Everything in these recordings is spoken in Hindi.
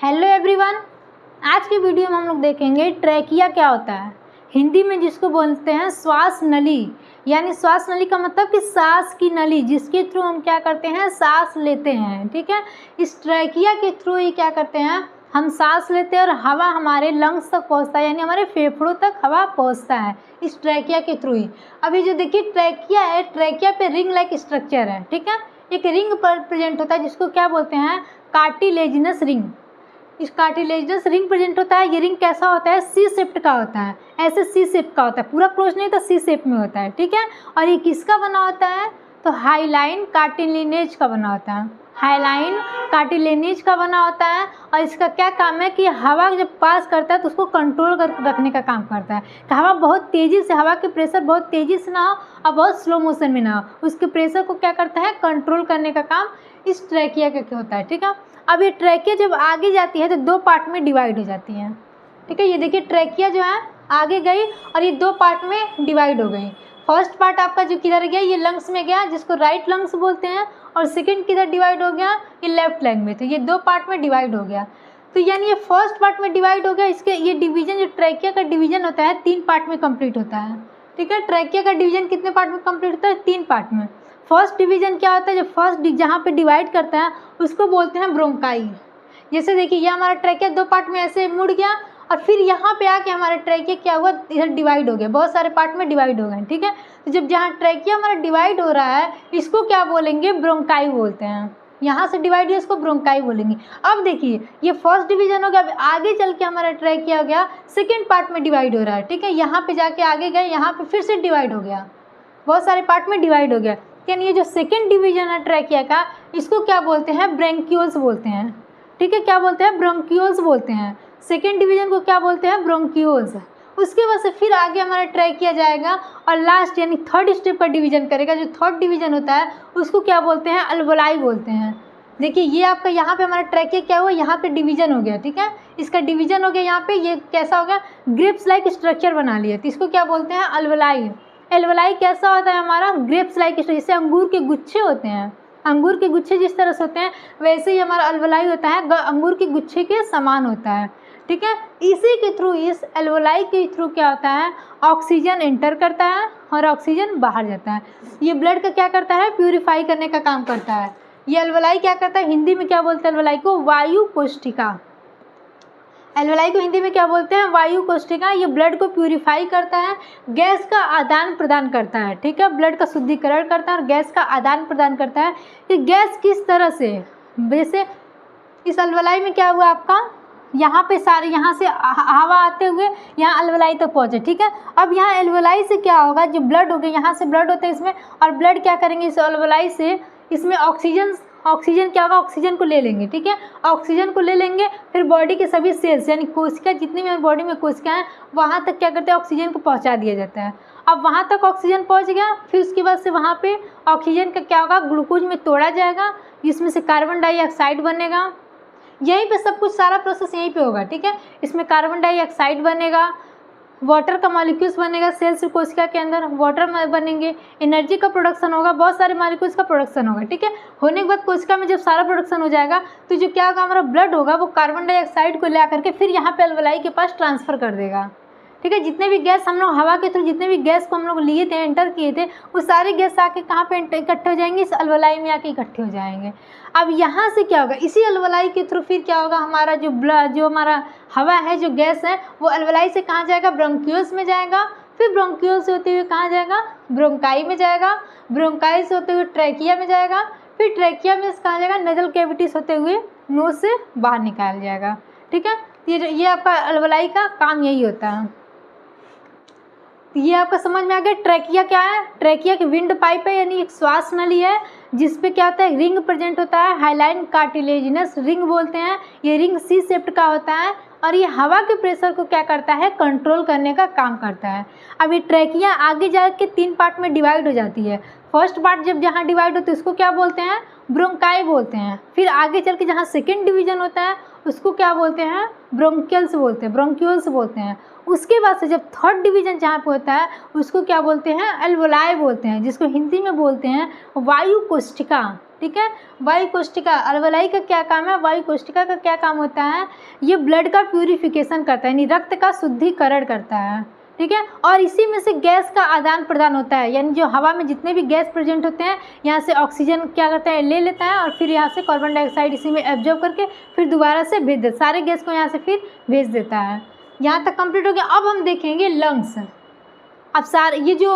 हेलो एवरीवन, आज की वीडियो में हम लोग देखेंगे ट्रैकिया क्या होता है। हिंदी में जिसको बोलते हैं श्वास नली, यानी श्वास नली का मतलब कि सांस की नली, जिसके थ्रू हम क्या करते हैं, सांस लेते हैं। ठीक है, इस ट्रैकिया के थ्रू ही क्या करते हैं, हम सांस लेते हैं और हवा हमारे लंग्स तक पहुंचता है, यानी हमारे फेफड़ों तक हवा पहुंचता है इस ट्रैकिया के थ्रू ही। अभी जो देखिए ट्रैकिया है, ट्रैकिया पे रिंग लाइक स्ट्रक्चर है। ठीक है, एक रिंग पर प्रेजेंट होता है जिसको क्या बोलते हैं, कार्टिलेजिनस रिंग। इस कार्टिलेजिनस रिंग प्रेजेंट होता है। ये रिंग कैसा होता है, सी शेप्ड का होता है, ऐसे सी शेप का होता है, पूरा क्लोज नहीं तो सी शेप में होता है। ठीक है, और ये किसका बना होता है, तो हाइलाइन कार्टिलेनेज का बना होता है, हाइलाइन कार्टिलेनेज का बना होता है। और इसका क्या काम है कि हवा जब पास करता है तो उसको कंट्रोल कर रखने का काम करता है, कि हवा बहुत तेज़ी से, हवा के प्रेशर बहुत तेज़ी से ना हो और बहुत स्लो मोशन में ना हो, उसके प्रेशर को क्या करता है, कंट्रोल करने का काम इस ट्रैकिया का होता है। ठीक है, अब ये ट्रैकिया जब आगे जाती है तो दो पार्ट में डिवाइड हो जाती है। ठीक है, ये देखिए ट्रैकिया जो है आगे गई और ये दो पार्ट में डिवाइड हो गई। फर्स्ट पार्ट आपका जो किधर गया, ये लंग्स में गया जिसको राइट लंग्स बोलते हैं, और सेकंड किधर डिवाइड हो गया, ये लेफ्ट लंग में। तो ये दो पार्ट में डिवाइड हो गया। तो यानी ये फर्स्ट पार्ट में डिवाइड हो गया। इसके ये डिवीजन, जो ट्रैकिया का डिवीजन होता है, 3 पार्ट में कंप्लीट होता है। ठीक है, ट्रैकिया का डिवीजन कितने पार्ट में कंप्लीट होता है, 3 पार्ट में। फर्स्ट डिवीजन क्या होता है, जो फर्स्ट जहाँ पे डिवाइड करता है उसको बोलते हैं ब्रोंकाई। जैसे देखिए ये हमारा ट्रैकिया 2 पार्ट में ऐसे मुड़ गया और फिर यहाँ पे आके हमारा ट्रैकिया क्या हुआ, इधर डिवाइड हो गया, बहुत सारे पार्ट में डिवाइड हो गए। ठीक है, तो जब जहाँ ट्रैकिया हमारा डिवाइड हो रहा है इसको क्या बोलेंगे, ब्रोंकाई बोलते हैं। यहाँ से डिवाइड है, इसको ब्रोंकाई बोलेंगे। अब देखिए ये फर्स्ट डिवीजन हो गया, अब आगे चल के हमारा ट्रैकिया हो गया सेकेंड पार्ट में डिवाइड हो रहा है। ठीक है, यहाँ पे जाके आगे गए, यहाँ पे फिर से डिवाइड हो गया, बहुत सारे पार्ट में डिवाइड हो गया। यानी ये जो सेकेंड डिवीजन है ट्रैकिया का, इसको क्या बोलते हैं, ब्रोंकियोल्स बोलते हैं। ठीक है, क्या बोलते हैं, ब्रोंकियोल्स बोलते हैं। सेकेंड डिवीजन को क्या बोलते हैं, ब्रोंकियोल्स। उसके बाद से फिर आगे हमारा ट्रैकिया जाएगा और लास्ट यानी थर्ड स्टेप का डिवीजन करेगा। जो थर्ड डिवीजन होता है उसको क्या बोलते हैं, अल्वोलाई बोलते हैं। देखिए ये आपका यहाँ पे हमारा ट्रैकिया क्या हुआ, यहाँ पे डिवीजन हो गया। ठीक है, इसका डिवीजन हो गया, यहाँ पे ये कैसा हो गया, ग्रेप्स लाइक स्ट्रक्चर बना लिया, तो इसको क्या बोलते हैं, अल्वोलाई। एल्वोलाई कैसा होता है हमारा, ग्रेप्स लाइक, जैसे अंगूर के गुच्छे होते हैं, अंगूर के गुच्छे जिस तरह से होते हैं वैसे ही हमारा अल्वोलाई होता है, अंगूर के गुच्छे के समान होता है। ठीक है, इसी के थ्रू, इस एल्वोलाई के थ्रू क्या होता है, ऑक्सीजन एंटर करता है और ऑक्सीजन बाहर जाता है। ये ब्लड का क्या करता है, प्यूरिफाई करने का काम करता है। ये एल्वोलाई क्या करता है, हिंदी में क्या बोलते हैं एल्वोलाई को, वायु कोष्ठिका। एल्वोलाई को हिंदी में क्या बोलते हैं, वायु कोष्ठिका। ये ब्लड को प्यूरिफाई करता है, गैस का आदान प्रदान करता है। ठीक है, ब्लड का शुद्धिकरण करता है और गैस का आदान प्रदान करता है। ये गैस किस तरह से, जैसे इस एल्वोलाई में क्या हुआ आपका, यहाँ पे सारे, यहाँ से हवा आते हुए यहाँ एल्वोलाई तक पहुँचे। ठीक है, अब यहाँ एल्वोलाई से क्या होगा, जो ब्लड हो गया, यहाँ से ब्लड होता है इसमें, और ब्लड क्या करेंगे इस एल्वोलाई से, इसमें ऑक्सीजन क्या होगा, ऑक्सीजन को ले लेंगे। ठीक है, ऑक्सीजन को ले लेंगे, फिर बॉडी के सभी सेल्स यानी कोशिका, जितनी भी बॉडी में कोशिका हैं, वहाँ तक क्या करते हैं, ऑक्सीजन को पहुँचा दिया जाता है। अब वहाँ तक ऑक्सीजन पहुँच गया, फिर उसके बाद से वहाँ पे ऑक्सीजन का क्या होगा, ग्लूकोज में तोड़ा जाएगा, इसमें से कार्बन डाइऑक्साइड बनेगा। यहीं पे सब कुछ, सारा प्रोसेस यहीं पे होगा। ठीक है, इसमें कार्बन डाइऑक्साइड बनेगा, वाटर का मॉलिक्यूल्स बनेगा, सेल्स कोशिका के अंदर वाटर बनेंगे, एनर्जी का प्रोडक्शन होगा, बहुत सारे मॉलिक्यूल्स का प्रोडक्शन होगा। ठीक है, होने के बाद कोशिका में जब सारा प्रोडक्शन हो जाएगा तो जो क्या होगा, हमारा ब्लड होगा वो कार्बन डाइऑक्साइड को ले करके फिर यहाँ पे एल्वोलाई के पास ट्रांसफ़र कर देगा। ठीक है, जितने भी गैस हम लोग हवा के थ्रू, जितने भी गैस को हम लोग लिए थे, एंटर किए थे, वो सारे गैस आके कहाँ पे इकट्ठे हो जाएंगे, इस एल्वोलाई में आके इकट्ठे हो जाएंगे। अब यहाँ से क्या होगा, इसी एल्वोलाई के थ्रू फिर क्या होगा, हमारा जो जो हमारा हवा है, जो गैस है, वो एल्वोलाई से कहाँ जाएगा, ब्रोंकियोल्स में जाएगा, फिर ब्रोंकियोल से होते हुए कहाँ जाएगा, ब्रोंकाई में जाएगा, ब्रोंकाई से होते हुए ट्रैकिया में जाएगा, फिर ट्रैकिया में कहाँ जाएगा, नेजल कैविटीज होते हुए नोज से बाहर निकाल जाएगा। ठीक है, ये आपका एल्वोलाई का काम यही होता है। ये आपका समझ में आ गया। ट्रैकिया क्या है, ट्रैकिया की विंड पाइप है, यानी एक श्वास नली है जिसपे क्या होता है, रिंग प्रेजेंट होता है, हाइलाइन कार्टिलेजिनस रिंग बोलते हैं। ये रिंग सी शेप्ड का होता है और ये हवा के प्रेशर को क्या करता है, कंट्रोल करने का काम करता है। अब ये ट्रैकिया आगे जाके 3 पार्ट में डिवाइड हो जाती है। फर्स्ट पार्ट जब जहाँ डिवाइड होता है उसको क्या बोलते हैं, ब्रोंकाई बोलते हैं। फिर आगे चल के जहाँ सेकेंड डिवीजन होता है उसको क्या बोलते हैं, ब्रोंकियल्स बोलते हैं, ब्रोंक्यूल्स बोलते हैं। उसके बाद से जब थर्ड डिवीजन जहाँ पे होता है उसको क्या बोलते हैं, एल्वोलाई बोलते हैं, जिसको हिंदी में बोलते हैं वायु कोष्ठिका। ठीक है। वायु कोशिका अल्वलाई का क्या काम है, वायु कोशिका का क्या काम होता है, ये ब्लड का प्यूरिफिकेशन करता है, यानी रक्त का शुद्धिकरण करता है, ठीक है। और इसी में से गैस का आदान प्रदान होता है, यानी जो हवा में जितने भी गैस प्रेजेंट होते हैं यहाँ से ऑक्सीजन क्या करता है, ले लेता है और फिर यहाँ से कार्बन डाइऑक्साइड इसी में एब्जॉर्ब करके फिर दोबारा से भेज देता, सारे गैस को यहाँ से फिर भेज देता है। यहाँ तक कंप्लीट हो गया। अब हम देखेंगे लंग्स। अब सारे ये जो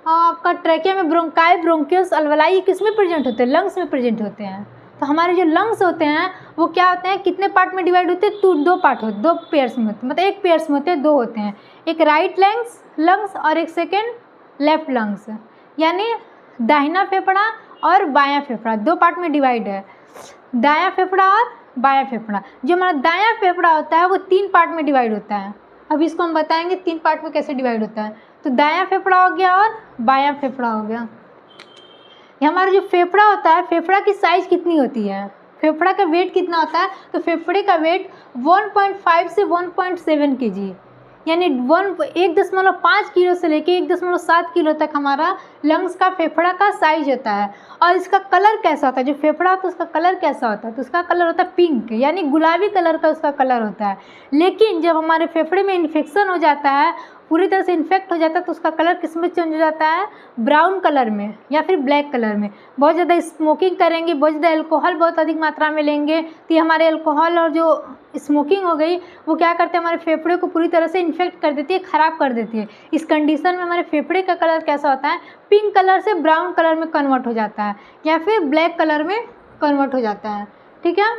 आपका ट्रैकिया में ब्रोंकाई, ब्रोंकियल्स, अल्वलाई किस में प्रेजेंट होते हैं, लंग्स में प्रेजेंट होते हैं। तो हमारे जो लंग्स होते हैं वो क्या होते हैं, कितने पार्ट में डिवाइड होते हैं, दो पार्ट होते, दो पेयर्स में होते हैं, मतलब एक पेयर्स में होते हैं, दो होते हैं, एक राइट लंग्स और एक सेकेंड लेफ्ट लंग्स, यानी दाहिना फेफड़ा और बायां फेफड़ा, दो पार्ट में डिवाइड है, दायां फेफड़ा और बायां फेफड़ा। जो हमारा दायां फेफड़ा होता है वो 3 पार्ट में डिवाइड होता है। अब इसको हम बताएंगे 3 पार्ट में कैसे डिवाइड होता है। तो दायां फेफड़ा हो गया और बायां फेफड़ा हो गया। ये हमारा जो फेफड़ा होता है, फेफड़ा की साइज कितनी होती है, फेफड़ा का वेट कितना होता है, तो फेफड़े का वेट 1.5 से 1.7 kg, यानी 1.5 किलो से लेके 1.7 किलो तक हमारा लंग्स का फेफड़ा का साइज होता है। और इसका कलर कैसा होता है, जो फेफड़ा होता है उसका कलर कैसा होता है, तो उसका कलर होता है पिंक, यानी गुलाबी कलर का उसका कलर होता है। लेकिन जब हमारे फेफड़े में इन्फेक्शन हो जाता है, पूरी तरह से इन्फेक्ट हो जाता है, तो उसका कलर किस में चेंज हो जाता है, ब्राउन कलर में या फिर ब्लैक कलर में। बहुत ज़्यादा स्मोकिंग करेंगे, बहुत ज़्यादा अल्कोहल बहुत अधिक मात्रा में लेंगे, तो ये हमारे अल्कोहल और जो स्मोकिंग हो गई वो क्या करते हैं, हमारे फेफड़े को पूरी तरह से इन्फेक्ट कर देती है, ख़राब कर देती है। इस कंडीशन में हमारे फेफड़े का कलर कैसा होता है, पिंक कलर से ब्राउन कलर में कन्वर्ट हो जाता है या फिर ब्लैक कलर में कन्वर्ट हो जाता है, ठीक है।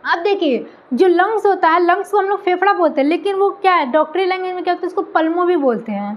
अब देखिए जो लंग्स होता है, लंग्स को हम लोग फेफड़ा बोलते हैं, लेकिन वो क्या है, डॉक्टरी लैंग्वेज में क्या होता है, उसको पल्मो भी बोलते हैं,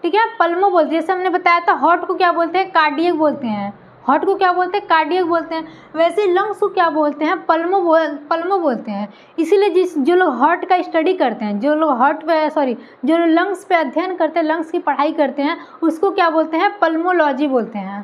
ठीक है, पल्मो बोलते हैं। जैसे हमने बताया था हार्ट को क्या बोलते हैं, कार्डियक बोलते हैं, हार्ट को क्या बोलते हैं, कार्डियक बोलते हैं। वैसे लंग्स को क्या बोलते हैं, पल्मो बोलते हैं। इसीलिए जो लोग हार्ट का स्टडी करते हैं, जो लोग जो लोग लंग्स पे अध्ययन करते हैं, लंग्स की पढ़ाई करते हैं, उसको क्या बोलते हैं, पल्मोलॉजी बोलते हैं।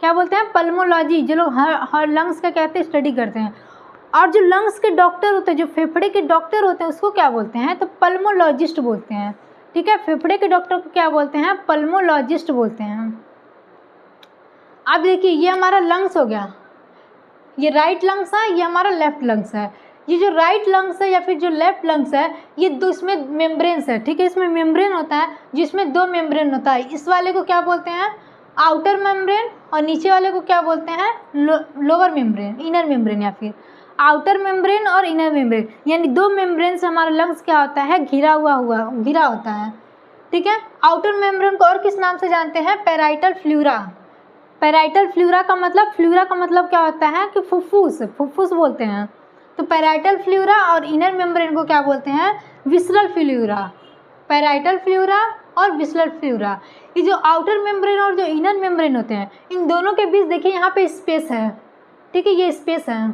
क्या बोलते हैं, पल्मोलॉजी, जो लोग हर लंग्स का कहते हैं स्टडी करते हैं। और जो लंग्स के डॉक्टर होते हैं, जो फेफड़े के डॉक्टर होते हैं, उसको क्या बोलते हैं, तो पल्मोलॉजिस्ट बोलते हैं, ठीक है। फेफड़े के डॉक्टर को क्या बोलते हैं, पल्मोलॉजिस्ट बोलते हैं। अब देखिए ये हमारा लंग्स हो गया, ये राइट लंग्स है, ये हमारा लेफ्ट लंग्स है। ये जो राइट लंग्स है या फिर जो लेफ्ट लंग्स है, ये दो इसमें मेम्ब्रेन्स है, ठीक है। इसमें मेम्ब्रेन होता है, जिसमें 2 मेम्ब्रेन होता है। इस वाले को क्या बोलते हैं, आउटर मेम्ब्रेन, और नीचे वाले को क्या बोलते हैं, लोअर मेम्ब्रेन, इनर मेम्ब्रेन, या फिर आउटर मेम्ब्रेन और इनर मेम्ब्रेन, यानी 2 मेम्ब्रेन से हमारा लंग्स क्या होता है, घिरा होता है, ठीक है। आउटर मेम्ब्रेन को और किस नाम से जानते हैं, पैराइटल फ्लूरा। पैराइटल फ्लूरा का मतलब क्या होता है कि फुफ्फुस बोलते हैं। तो पैराइटल फ्लूरा और इनर मेम्ब्रेन को क्या बोलते हैं, विसरल फ्लूरा। पैराइटल फ्लूरा और विसरल फ्लूरा। ये जो आउटर मेम्ब्रेन और जो इनर मेम्ब्रेन होते हैं, इन दोनों के बीच देखिए यहाँ पे स्पेस है, ठीक है, ये स्पेस है,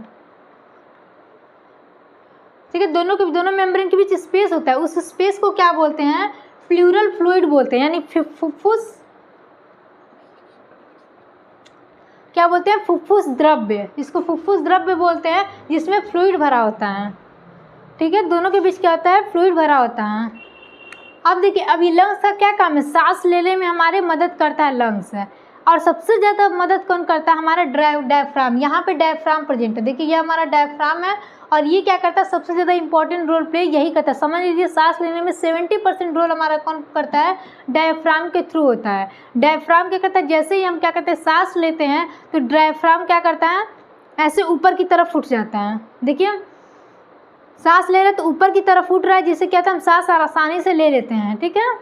ठीक है। दोनों मेम्ब्रेन के बीच स्पेस होता है, उस स्पेस को क्या बोलते हैं, फ्लूरल फ्लूइड बोलते हैं, यानी फुफ्फुस क्या बोलते हैं, फुफ्फुस द्रव्य, इसको फुफ्फुस द्रव्य बोलते हैं, जिसमें फ्लूइड भरा होता है, ठीक है। दोनों के बीच क्या होता है, फ्लूइड भरा होता है। अब देखिए अब ये लंग्स का क्या काम है, सांस लेने में हमारे मदद करता है लंग्स है। और सबसे ज़्यादा मदद कौन करता है, हमारा डायफ्राम। यहाँ पे डायफ्राम प्रेजेंट है, देखिए ये हमारा डायफ्राम है, और ये क्या करता है, सबसे ज़्यादा इंपॉर्टेंट रोल प्ले यही करता है। समझ लीजिए सांस लेने में 70% रोल हमारा कौन करता है, डायफ्राम के थ्रू होता है। डायफ्राम क्या करता है, जैसे ही हम क्या करते हैं, सांस लेते हैं, तो डायफ्राम क्या करता है, ऐसे ऊपर की तरफ उठ जाता है। देखिए सांस ले रहे हैं तो ऊपर की तरफ उठ रहा है, जिससे क्या था, हम सांस आसानी से ले लेते हैं, ठीक है,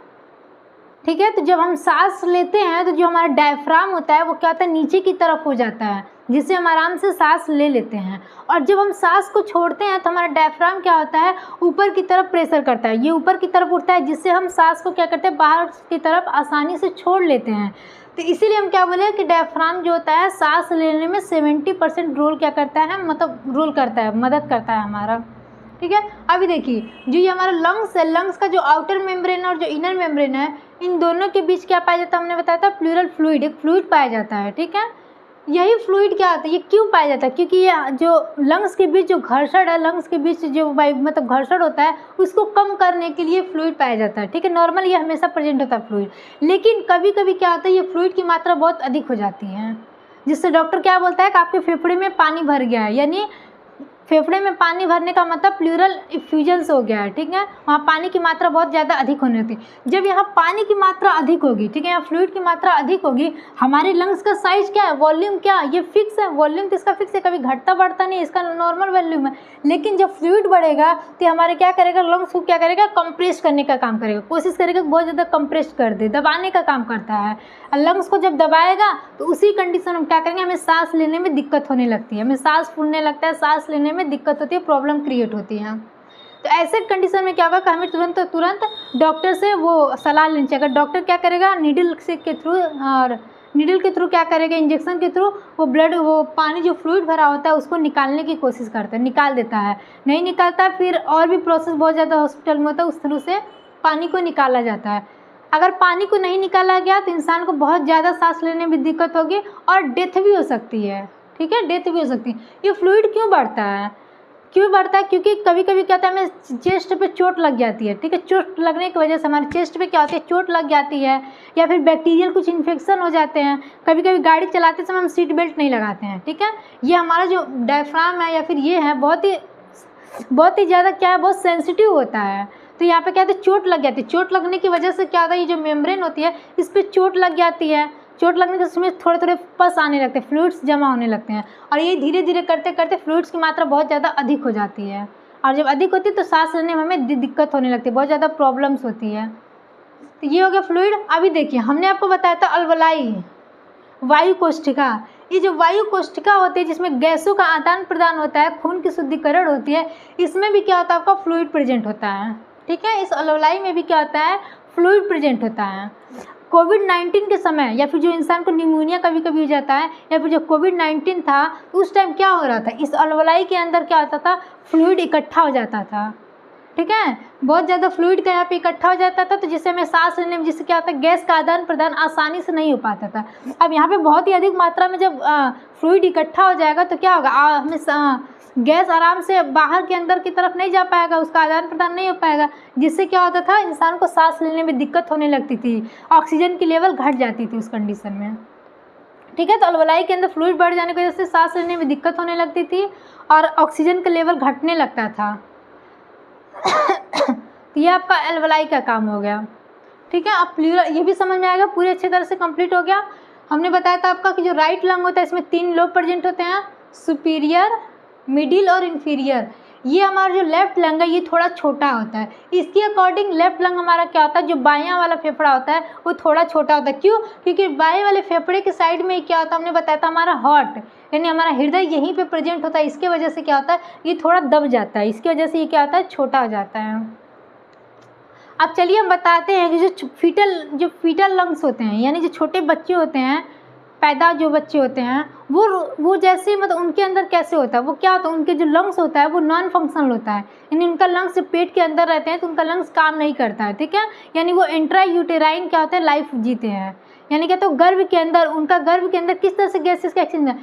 ठीक है। तो जब हम सांस लेते हैं तो जो हमारा डायफ्राम होता है वो क्या होता है, नीचे की तरफ हो जाता है, जिससे हम आराम से सांस ले लेते हैं। और जब हम सांस को छोड़ते हैं तो हमारा डायफ्राम क्या होता है, ऊपर की तरफ प्रेशर करता है, ये ऊपर की तरफ उठता है, जिससे हम सांस को क्या करते हैं, बाहर की तरफ आसानी से छोड़ लेते हैं। तो इसीलिए हम क्या बोले कि डायफ्राम जो होता है सांस लेने में 70% रोल क्या करता है, मतलब रोल करता है, मदद करता है हमारा, ठीक है। अभी देखिए जो ये हमारा लंग्स है, लंग्स का जो आउटर मेम्ब्रेन और जो इनर मेम्ब्रेन है, इन दोनों के बीच क्या पाया जाता है, हमने बताया था प्लूरल फ्लूइड, एक फ्लूइड पाया जाता है, ठीक है। यही फ्लूइड क्या होता है, ये क्यों पाया जाता है, क्योंकि ये जो लंग्स के बीच जो घर्षण है, लंग्स के बीच जो मतलब घर्षण होता है, उसको कम करने के लिए फ्लूइड पाया जाता है, ठीक है। नॉर्मल ये हमेशा प्रेजेंट होता है फ्लूइड, लेकिन कभी कभी क्या होता है, ये फ्लूइड की मात्रा बहुत अधिक हो जाती है, जिससे डॉक्टर क्या बोलता है कि आपके फेफड़े में पानी भर गया है, यानी फेफड़े में पानी भरने का मतलब प्लूरल इफ्यूजन्स हो गया है, ठीक है, वहाँ पानी की मात्रा बहुत ज़्यादा अधिक होने होती है। जब यहाँ पानी की मात्रा अधिक होगी, ठीक है, यहाँ फ्लूइड की मात्रा अधिक होगी, हमारे लंग्स का साइज क्या है, वॉल्यूम क्या है, ये फिक्स है, वॉल्यूम तो इसका फिक्स है, कभी घटता बढ़ता नहीं, इसका नॉर्मल वॉल्यूम है। लेकिन जब फ्लूइड बढ़ेगा तो हमारे क्या करेगा, लंग्स को क्या करेगा, कंप्रेस करने का काम करेगा, कोशिश करेगा बहुत ज़्यादा कंप्रेस कर दे, दबाने का काम करता है। लंग्स को जब दबाएगा तो उसी कंडीशन में क्या करेंगे, हमें सांस लेने में दिक्कत होने लगती है, हमें सांस फूलने लगता है, सांस लेने में दिक्कत होती है, प्रॉब्लम क्रिएट होती है। तो ऐसे कंडीशन में क्या होगा कि हमें तुरंत डॉक्टर से वो सलाह लेनी चाहिए। अगर डॉक्टर क्या करेगा, नीडल के थ्रू और नीडल के थ्रू क्या करेगा, इंजेक्शन के थ्रू वो पानी जो फ्लूइड भरा होता है उसको निकालने की कोशिश करता है, निकाल देता है, नहीं निकालता फिर और भी प्रोसेस बहुत ज़्यादा हॉस्पिटल में होता है, उस थ्रू से पानी को निकाला जाता है। अगर पानी को नहीं निकाला गया तो इंसान को बहुत ज़्यादा सांस लेने में दिक्कत होगी और डेथ भी हो सकती है, ठीक है, डेथ भी हो सकती है। ये फ्लूइड क्यों बढ़ता है, क्योंकि कभी कभी क्या होता है, हमें चेस्ट पे चोट लग जाती है, ठीक है, चोट लगने की वजह से हमारे चेस्ट पे क्या होती है, चोट लग जाती है, या फिर बैक्टीरियल कुछ इन्फेक्शन हो जाते हैं। कभी कभी गाड़ी चलाते समय हम सीट बेल्ट नहीं लगाते हैं, ठीक है, ये हमारा जो डायफ्राम है या फिर ये है बहुत ही ज़्यादा क्या है, बहुत सेंसिटिव होता है। तो यहाँ पे क्या होता है, चोट लग जाती है, चोट लगने की वजह से क्या होता है, ये जो मेम्ब्रेन होती है इस पर चोट लग जाती है, चोट लगने से उसमें थोड़े थोड़े पस आने लगते हैं, फ्लूइड्स जमा होने लगते हैं, और ये धीरे धीरे करते करते फ्लूइड्स की मात्रा बहुत ज़्यादा अधिक हो जाती है, और जब अधिक होती है तो सांस लेने में हमें दिक्कत होने लगती है, बहुत ज़्यादा प्रॉब्लम्स होती है। तो ये हो गया फ्लूइड। अभी देखिए हमने आपको बताया था अल्वलाई, वायु कोष्ठिका, ये जो वायु कोष्ठिका होती है जिसमें गैसों का आदान प्रदान होता है, खून की शुद्धिकरण होती है, इसमें भी क्या होता है, आपका फ्लूइड प्रेजेंट होता है, ठीक है, इस अल्वलाई में भी क्या होता है, फ्लूइड प्रेजेंट होता है। कोविड-19 के समय या फिर जो इंसान को निमोनिया कभी कभी हो जाता है, या फिर जो कोविड-19 था उस टाइम क्या हो रहा था, इस अल्वलाई के अंदर क्या होता था, फ्लूइड इकट्ठा हो जाता था, ठीक है, बहुत ज़्यादा फ्लूइड का यहाँ पे इकट्ठा हो जाता था, तो जिससे हमें सांस लेने में, जिससे क्या होता है, गैस का आदान प्रदान आसानी से नहीं हो पाता था। अब यहाँ पे बहुत ही अधिक मात्रा में जब फ्लूइड इकट्ठा हो जाएगा तो क्या होगा, हमें गैस आराम से बाहर के अंदर की तरफ नहीं जा पाएगा, उसका आदान प्रदान नहीं हो पाएगा, जिससे क्या होता था, इंसान को सांस लेने में दिक्कत होने लगती थी, ऑक्सीजन की लेवल घट जाती थी उस कंडीशन में, ठीक है। तो अल्वलाई के अंदर फ्लूइड बढ़ जाने की वजह से सांस लेने में दिक्कत होने लगती थी और ऑक्सीजन का लेवल घटने लगता था। तो ये आपका अल्वलाई का काम हो गया, ठीक है। अब प्लूरल ये भी समझ में आएगा, पूरे अच्छे तरह से कंप्लीट हो गया। हमने बताया था आपका कि जो राइट लंग होता है इसमें 3 लोब प्रेजेंट होते हैं, सुपीरियर, मिडिल और इन्फीरियर। ये हमारा जो लेफ्ट लंग है ये थोड़ा छोटा होता है, इसके अकॉर्डिंग लेफ्ट लंग हमारा क्या होता है, जो बायां वाला फेफड़ा होता है वो थोड़ा छोटा होता है। क्यों? क्योंकि बाएं वाले फेफड़े के साइड में क्या होता है, हमने बताया था हमारा हार्ट यानी हमारा हृदय यहीं पे प्रेजेंट होता है, इसके वजह से क्या होता है, ये थोड़ा दब जाता है, इसकी वजह से ये क्या होता है, छोटा हो जाता है। अब चलिए हम बताते हैं कि जो फीटल लंग्स होते हैं, यानी जो छोटे बच्चे होते हैं, पैदा जो बच्चे होते हैं वो जैसे मतलब उनके अंदर कैसे होता है, वो क्या होता है, उनके जो लंग्स होता है वो नॉन फंक्शनल होता है, यानी उनका लंग्स पेट के अंदर रहते हैं तो उनका लंग्स काम नहीं करता है, ठीक है। यानी वो इंट्रा यूटेराइन क्या होता है, लाइफ जीते हैं, यानी क्या तो गर्भ के अंदर, उनका गर्भ के अंदर किस तरह से गैसेस का एक्सचेंज है,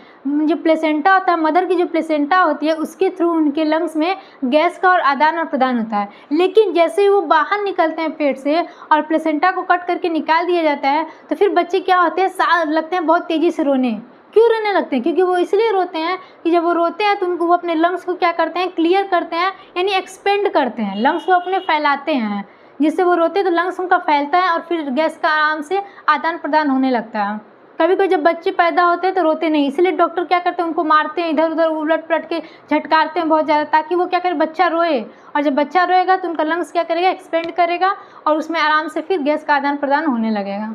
जो प्लेसेंटा होता है, मदर की जो प्लेसेंटा होती है उसके थ्रू उनके लंग्स में गैस का और आदान और प्रदान होता है। लेकिन जैसे ही वो बाहर निकलते हैं पेट से और प्लेसेंटा को कट करके निकाल दिया जाता है तो फिर बच्चे क्या होते हैं, लगते हैं बहुत तेज़ी से रोने। क्यों रोने लगते हैं? क्योंकि वो इसलिए रोते हैं कि जब वो रोते हैं तो उनको वो अपने लंग्स को क्या करते हैं, क्लियर करते हैं, यानी एक्सपेंड करते हैं, लंग्स को अपने फैलाते हैं, जिससे वो रोते हैं तो लंग्स उनका फैलता है और फिर गैस का आराम से आदान प्रदान होने लगता है। कभी कभी जब बच्चे पैदा होते हैं तो रोते नहीं, इसलिए डॉक्टर क्या करते हैं, उनको मारते हैं, इधर उधर उलट पलट के झटकारते हैं बहुत ज़्यादा, ताकि वो क्या करे, बच्चा रोए, और जब बच्चा रोएगा तो उनका लंग्स क्या करेगा, एक्सपेंड करेगा और उसमें आराम से फिर गैस का आदान प्रदान होने लगेगा।